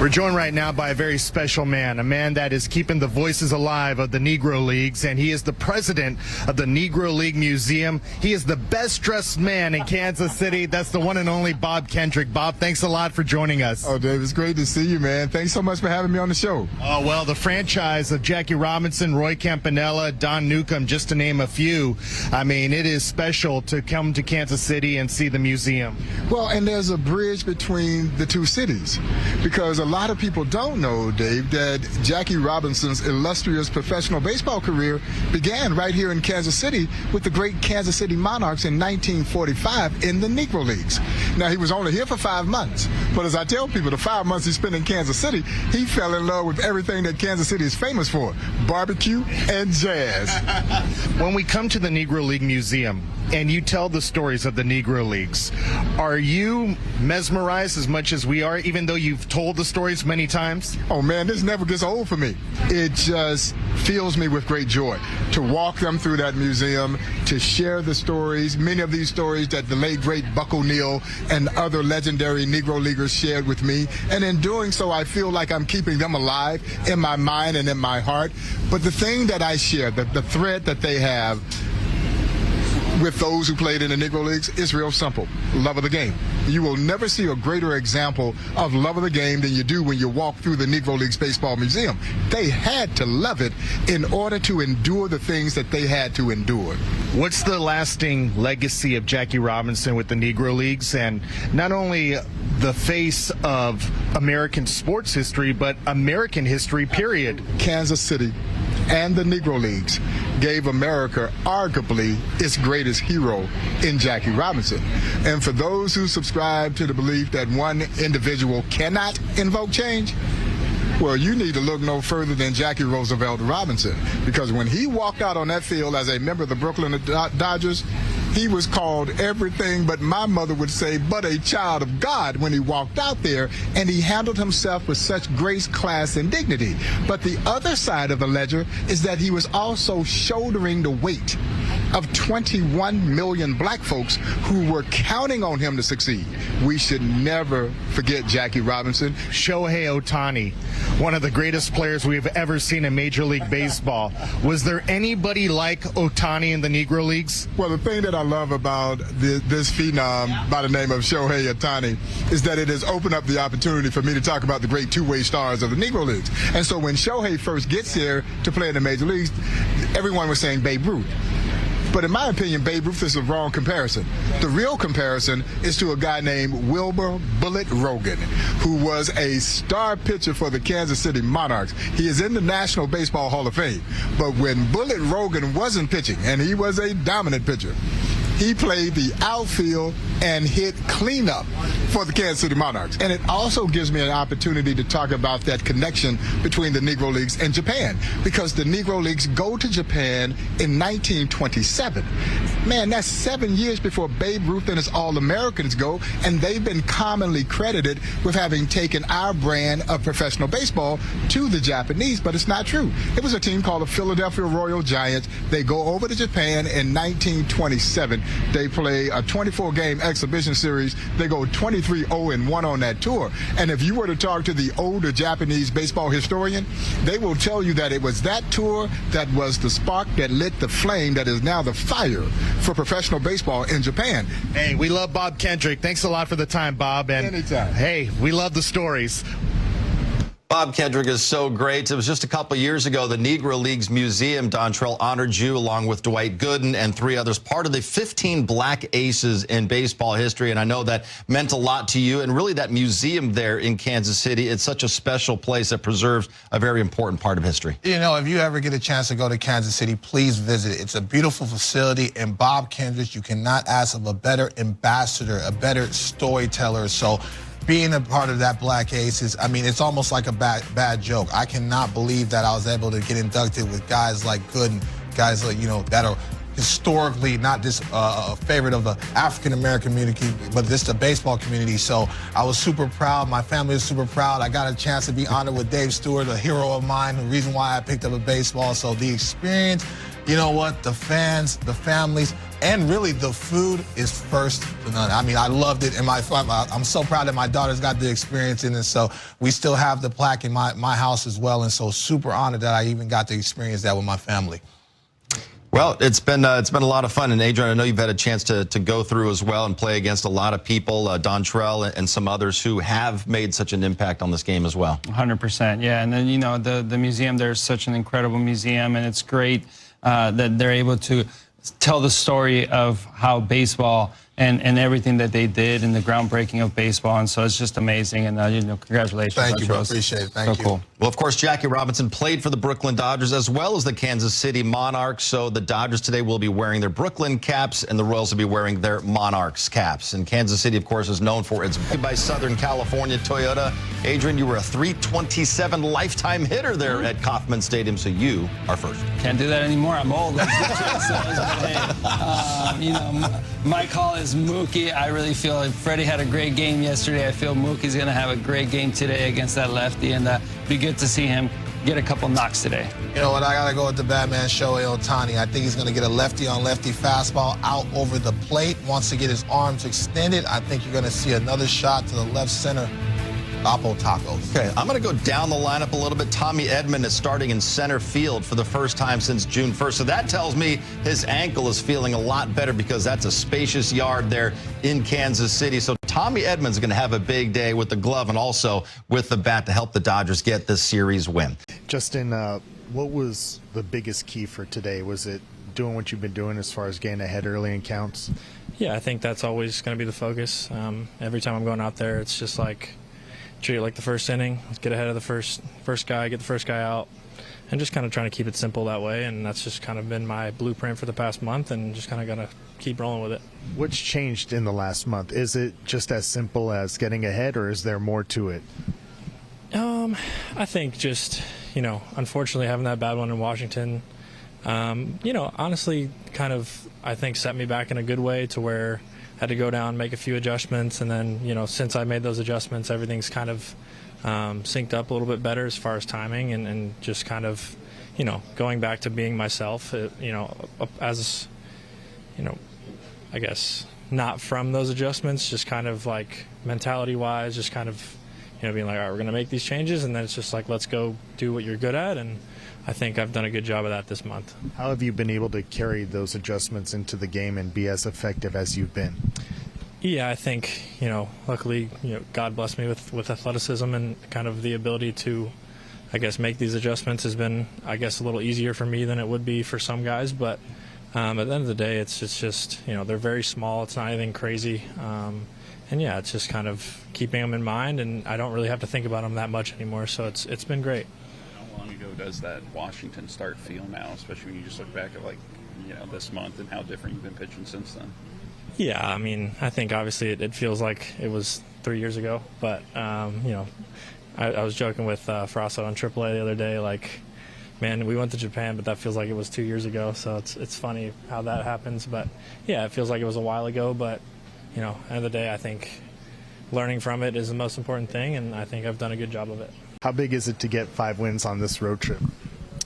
We're joined right now by a very special man, a man that is keeping the voices alive of the Negro Leagues, and he is the president of the Negro League Museum. He is the best-dressed man in Kansas City. That's the one and only Bob Kendrick. Bob, thanks a lot for joining us. Oh, Dave, it's great to see you, man. Thanks so much for having me on the show. Oh, well, the franchise of Jackie Robinson, Roy Campanella, Don Newcomb, just to name a few. I mean, it is special to come to Kansas City and see the museum. Well, and there's a bridge between the two cities, because a lot of people don't know, Dave, that Jackie Robinson's illustrious professional baseball career began right here in Kansas City with the great Kansas City Monarchs in 1945 in the Negro Leagues. Now, he was only here for 5 months, but as I tell people, the 5 months he spent in Kansas City, he fell in love with everything that Kansas City is famous for, barbecue and jazz. When we come to the Negro League Museum and you tell the stories of the Negro Leagues, are you mesmerized as much as we are, even though you've told the stories many times? Oh, man, this never gets old for me. It just fills me with great joy to walk them through that museum, to share the stories, many of these stories that the late, great Buck O'Neil and other legendary Negro Leaguers shared with me. And in doing so, I feel like I'm keeping them alive in my mind and in my heart. But the thing that I share, the thread that they have with those who played in the Negro Leagues is real simple: love of the game. You will never see a greater example of love of the game than you do when you walk through the Negro Leagues Baseball Museum. They had to love it in order to endure the things that they had to endure. What's the lasting legacy of Jackie Robinson with the Negro Leagues, and not only the face of American sports history, but American history, period? Kansas City and the Negro Leagues gave America arguably its greatest hero in Jackie Robinson. And for those who subscribe to the belief that one individual cannot invoke change, well, you need to look no further than Jackie Roosevelt Robinson, because when he walked out on that field as a member of the Brooklyn Dodgers, he was called everything but, my mother would say, but a child of God when he walked out there, and he handled himself with such grace, class, and dignity. But the other side of the ledger is that he was also shouldering the weight of 21 million black folks who were counting on him to succeed. We should never forget Jackie Robinson. Shohei Ohtani, one of the greatest players we've ever seen in Major League Baseball. Was there anybody like Ohtani in the Negro Leagues? Well, the thing that I love about this phenom by the name of Shohei Ohtani is that it has opened up the opportunity for me to talk about the great two-way stars of the Negro Leagues. And so when Shohei first gets here to play in the Major Leagues, everyone was saying Babe Ruth. But in my opinion, Babe Ruth is the wrong comparison. The real comparison is to a guy named Wilbur Bullet Rogan, who was a star pitcher for the Kansas City Monarchs. He is in the National Baseball Hall of Fame. But when Bullet Rogan wasn't pitching, and he was a dominant pitcher, he played the outfield and hit cleanup for the Kansas City Monarchs. And it also gives me an opportunity to talk about that connection between the Negro Leagues and Japan, because the Negro Leagues go to Japan in 1927. Man, that's 7 years before Babe Ruth and his All-Americans go, and they've been commonly credited with having taken our brand of professional baseball to the Japanese, but it's not true. It was a team called the Philadelphia Royal Giants. They go over to Japan in 1927. They play a 24-game exhibition series. They go 23-0-1 on that tour. And if you were to talk to the older Japanese baseball historian, they will tell you that it was that tour that was the spark that lit the flame that is now the fire for professional baseball in Japan. Hey, we love Bob Kendrick. Thanks a lot for the time, Bob. And anytime. Hey, we love the stories. Bob Kendrick is so great. It was just a couple years ago, the Negro Leagues Museum, Dontrell, honored you along with Dwight Gooden and 3 others, part of the 15 black aces in baseball history. And I know that meant a lot to you. And really that museum there in Kansas City, it's such a special place that preserves a very important part of history. You know, if you ever get a chance to go to Kansas City, please visit it. It's a beautiful facility. And Bob Kendrick, you cannot ask of a better ambassador, a better storyteller. So being a part of that Black Aces, I mean, it's almost like a bad joke. I cannot believe that I was able to get inducted with guys like Gooden, guys like, you know, that are historically not just a favorite of the African-American community, but just the baseball community. So I was super proud. My family was super proud. I got a chance to be honored with Dave Stewart, a hero of mine, the reason why I picked up a baseball. So the experience, you know what, the fans, the families, And really, the food is first to none. I mean, I loved it, and I'm so proud that my daughter's got the experience in it. So we still have the plaque in my house as well, and so super honored that I even got to experience that with my family. Well, it's been a lot of fun, and Adrian, I know you've had a chance to go through as well and play against a lot of people, Dontrell and some others who have made such an impact on this game as well. 100%, yeah. And then the museum, there's such an incredible museum, and it's great that they're able to tell the story of how baseball and everything that they did and the groundbreaking of baseball, and so it's just amazing. And congratulations. Thank you, bro. Appreciate it. Thank you. Cool. Well, of course, Jackie Robinson played for the Brooklyn Dodgers as well as the Kansas City Monarchs. So the Dodgers today will be wearing their Brooklyn caps, and the Royals will be wearing their Monarchs caps. And Kansas City, of course, is known for its by Southern California Toyota. Adrian, you were a 327 lifetime hitter there at Kauffman Stadium, so you are first. Can't do that anymore. I'm old. But hey, my call is Mookie. I really feel like Freddie had a great game yesterday. I feel Mookie's going to have a great game today against that lefty, and be good to see him get a couple knocks today. You know what? I got to go with the bad man, Shohei Ohtani. I think he's going to get a lefty-on-lefty fastball out over the plate. Wants to get his arms extended. I think you're going to see another shot to the left center. Oppo tacos. Okay, I'm going to go down the lineup a little bit. Tommy Edman is starting in center field for the first time since June 1st. So that tells me his ankle is feeling a lot better because that's a spacious yard there in Kansas City. So Tommy Edman's going to have a big day with the glove and also with the bat to help the Dodgers get this series win. Justin, what was the biggest key for today? Was it doing what you've been doing as far as getting ahead early in counts? Yeah, I think that's always going to be the focus. Every time I'm going out there, it's just like, treat it like the first inning. Let's get ahead of the first guy, get the first guy out, and just kind of trying to keep it simple that way. And that's just kind of been my blueprint for the past month, and just kind of going to keep rolling with it. What's changed in the last month? Is it just as simple as getting ahead, or is there more to it? I think just, unfortunately having that bad one in Washington, honestly kind of, I think, set me back in a good way to where had to go down, make a few adjustments, and then, since I made those adjustments, everything's kind of synced up a little bit better as far as timing and just kind of, going back to being myself, as, I guess not from those adjustments, just kind of like mentality-wise, just kind of, being like, all right, we're going to make these changes, and then it's just like, let's go do what you're good at, and I think I've done a good job of that this month. How have you been able to carry those adjustments into the game and be as effective as you've been? Yeah, I think, luckily, God blessed me with athleticism and kind of the ability to, I guess, make these adjustments has been, I guess, a little easier for me than it would be for some guys. But at the end of the day, it's just, they're very small. It's not anything crazy. And yeah, it's just kind of keeping them in mind, and I don't really have to think about them that much anymore. So it's been great. How long ago does that Washington start feel now, especially when you just look back at this month and how different you've been pitching since then? Yeah, I mean, I think obviously it feels like it was 3 years ago, but I was joking with Frasso on AAA the other day, like, man, we went to Japan, but that feels like it was 2 years ago. So it's funny how that happens, but yeah, it feels like it was a while ago. But end of the day, I think learning from it is the most important thing, and I think I've done a good job of it. How big is it to get 5 wins on this road trip?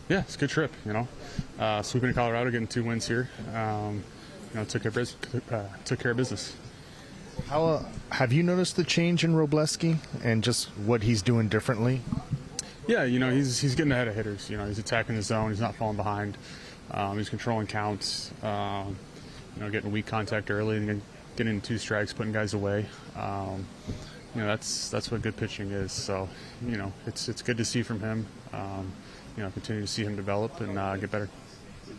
Yeah, it's a good trip, Swooping to Colorado, getting 2 wins here, took care of business. How have you noticed the change in Robleski and just what he's doing differently? Yeah, he's getting ahead of hitters. He's attacking the zone. He's not falling behind. He's controlling counts, getting weak contact early and getting 2 strikes, putting guys away. That's what good pitching is. So, it's good to see from him. Continue to see him develop and get better.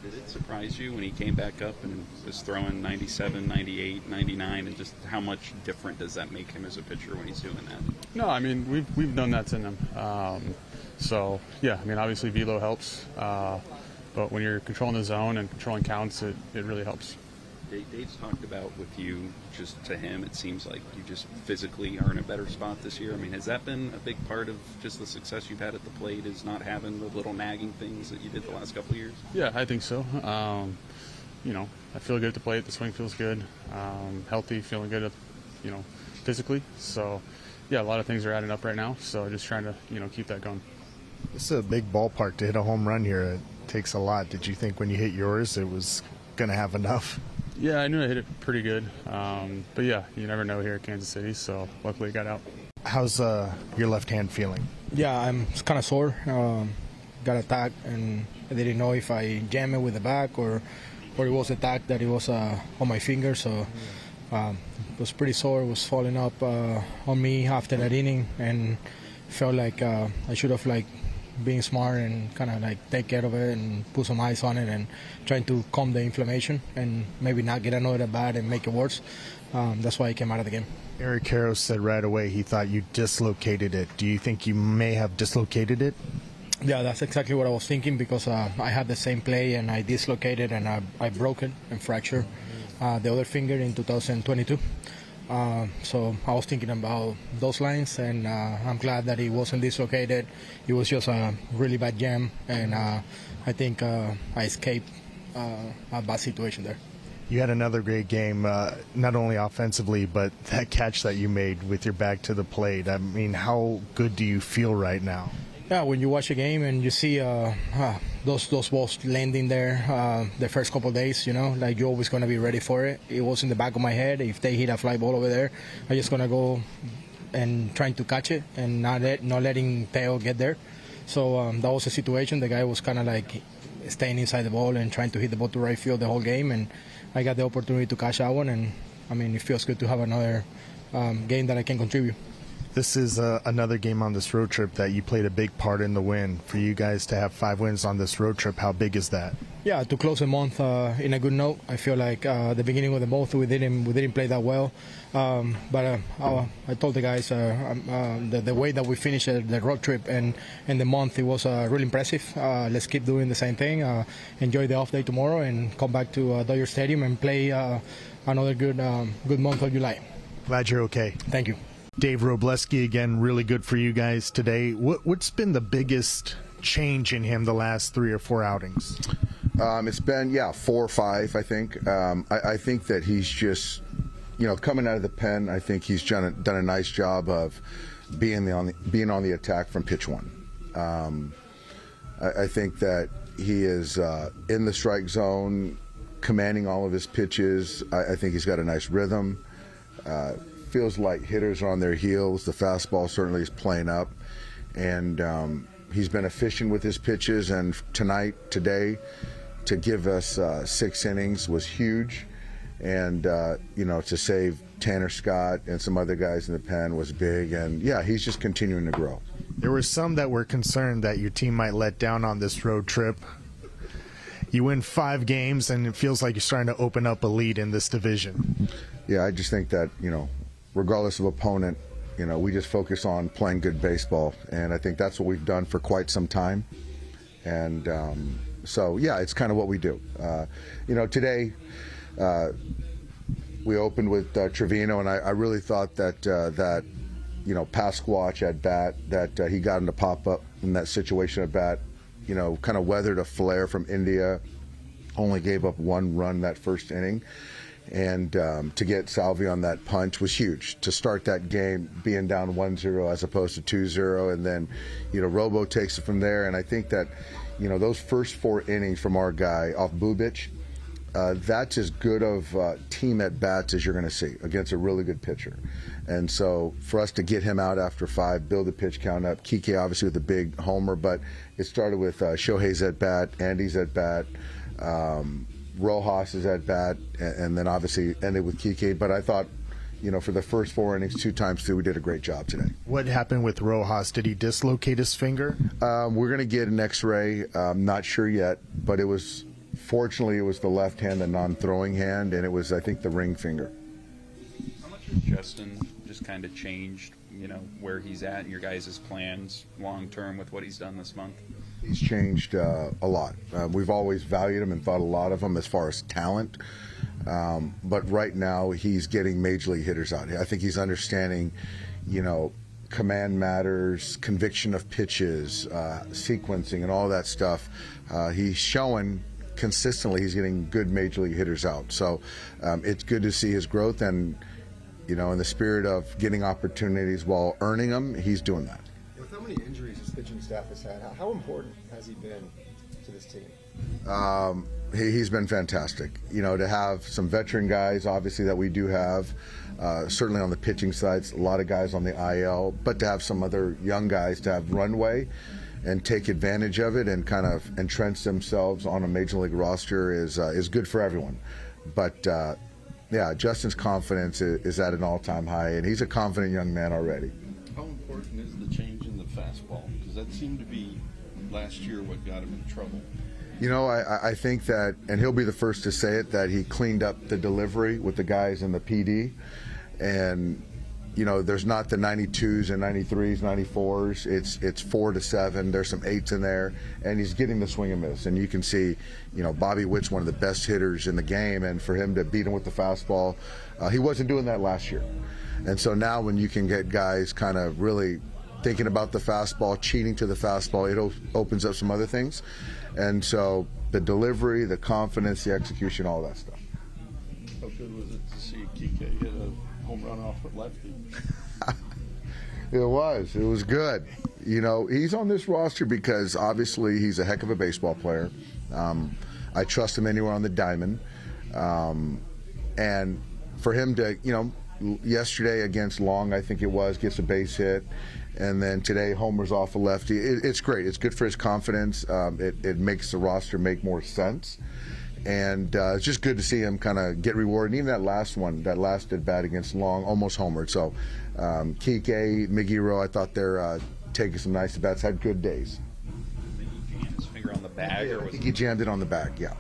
Did it surprise you when he came back up and was throwing 97, 98, 99, and just how much different does that make him as a pitcher when he's doing that? No, I mean, we've done that to him. So, yeah, I mean, obviously velo helps. But when you're controlling the zone and controlling counts, it really helps. Dave's talked about with you, just to him, it seems like you just physically are in a better spot this year. I mean, has that been a big part of just the success you've had at the plate, is not having the little nagging things that you did the last couple of years? Yeah, I think so. I feel good at the plate. The swing feels good. Healthy, feeling good, physically. So, yeah, a lot of things are adding up right now. So just trying to, keep that going. This is a big ballpark to hit a home run here. It takes a lot. Did you think when you hit yours it was going to have enough? Yeah, I knew I hit it pretty good. But yeah, you never know here at Kansas City, so luckily it got out. How's your left hand feeling? Yeah, I'm kind of sore. Got attacked, and I didn't know if I jammed it with the back or it was attacked that it was on my finger. So it was pretty sore. It was falling up on me after that inning, and felt like I should have been smart and kind of take care of it and put some ice on it and trying to calm the inflammation and maybe not get another at bat and make it worse. That's why I came out of the game. Eric Karros said right away he thought you dislocated it. Do you think you may have dislocated it? Yeah, that's exactly what I was thinking, because I had the same play and I dislocated and I broke it and fractured the other finger in 2022. So I was thinking about those lines, and I'm glad that it wasn't dislocated. It was just a really bad jam, and I think I escaped a bad situation there. You had another great game, not only offensively, but that catch that you made with your back to the plate. I mean, how good do you feel right now? Yeah, when you watch a game and you see those balls landing there the first couple of days, you're always going to be ready for it. It was in the back of my head. If they hit a fly ball over there, I'm just going to go and trying to catch it and not letting Teo get there. So that was the situation. The guy was kind of staying inside the ball and trying to hit the ball to right field the whole game, and I got the opportunity to catch that one, and I mean, it feels good to have another game that I can contribute. This is another game on this road trip that you played a big part in the win. For you guys to have 5 wins on this road trip, how big is that? Yeah, to close the month in a good note. I feel like the beginning of the month we didn't play that well, but I told the guys the way that we finished the road trip and the month, it was really impressive. Let's keep doing the same thing. Enjoy the off day tomorrow and come back to Dodger Stadium and play another good month of July. Glad you're okay. Thank you. Dave Robleski, again, really good for you guys today. What's been the biggest change in him the last 3 or 4 outings? It's been 4 or 5, I think. I think that he's just, coming out of the pen, I think he's done a nice job of being on the attack from pitch one. I think that he is in the strike zone, commanding all of his pitches. I think he's got a nice rhythm. Feels like hitters are on their heels. The fastball certainly is playing up, and he's been efficient with his pitches. And today, to give us 6 innings was huge, and to save Tanner Scott and some other guys in the pen was big. And yeah, he's just continuing to grow. There were some that were concerned that your team might let down on this road trip. You win 5 games, and it feels like you're starting to open up a lead in this division. Yeah, I just think that regardless of opponent, we just focus on playing good baseball, and I think that's what we've done for quite some time. And so, yeah, it's kind of what we do. Today we opened with Trevino, and I really thought that Pasquatch at bat, that he got him to pop up in that situation at bat, kind of weathered a flare from India, only gave up 1 run that first inning. And to get Salvi on that punch was huge. To start that game being down 1-0 as opposed to 2-0, and then, Robo takes it from there. And I think that, those first 4 innings from our guy off Bubic, that's as good of team at bats as you're going to see against a really good pitcher. And so for us to get him out after 5, build the pitch count up, Kike obviously with a big homer, but it started with Shohei's at bat, Andy's at bat, Rojas is at bat, and then obviously ended with Kike. But I thought, for the first 4 innings, 2 times through, we did a great job today. What happened with Rojas? Did he dislocate his finger? We're going to get an X-ray. Not sure yet, but fortunately, it was the left hand, the non-throwing hand, and it was, I think, the ring finger. How much has Justin just kind of changed, where he's at and your guys' plans long-term with what he's done this month? He's changed a lot. We've always valued him and thought a lot of him as far as talent. But right now, he's getting major league hitters out here. I think he's understanding, command matters, conviction of pitches, sequencing, and all that stuff. He's showing consistently he's getting good major league hitters out. So it's good to see his growth, and, in the spirit of getting opportunities while earning them, he's doing that. With how many injuries his pitching staff has had, how important has he been to this team? He's been fantastic. You know, to have some veteran guys, obviously, that we do have, certainly on the pitching side, a lot of guys on the IL, but to have some other young guys to have runway and take advantage of it and kind of entrench themselves on a major league roster is good for everyone. But yeah, Justin's confidence is at an all-time high, and he's a confident young man already. How important is the change in the fastball? Because that seemed to be last year what got him in trouble. You know, I think that, and he'll be the first to say it, that he cleaned up the delivery with the guys in the PD. And, you know, there's not the 92s and 93s, 94s. It's 4 to 7. There's some 8s in there. And he's getting the swing and miss. And you can see, you know, Bobby Witt's one of the best hitters in the game. And for him to beat him with the fastball, he wasn't doing that last year. And so now when you can get guys kind of really thinking about the fastball, cheating to the fastball, it opens up some other things. And so the delivery, the confidence, the execution, all that stuff. How good was it to see Kike hit a home run off at lefty? It was good. You know, he's on this roster because obviously he's a heck of a baseball player. I trust him anywhere on the diamond. And for him to, you know, yesterday against Long, I think it was, gets a base hit. And then today, homers off a lefty. It's great. It's good for his confidence. It makes the roster make more sense. And it's just good to see him kind of get rewarded. And even that last one, that last at bat against Long, almost homered. So Kike, Migiro, I thought they're taking some nice bats, had good days. Did he jam his finger on the bag? I think he jammed it on the bag, yeah.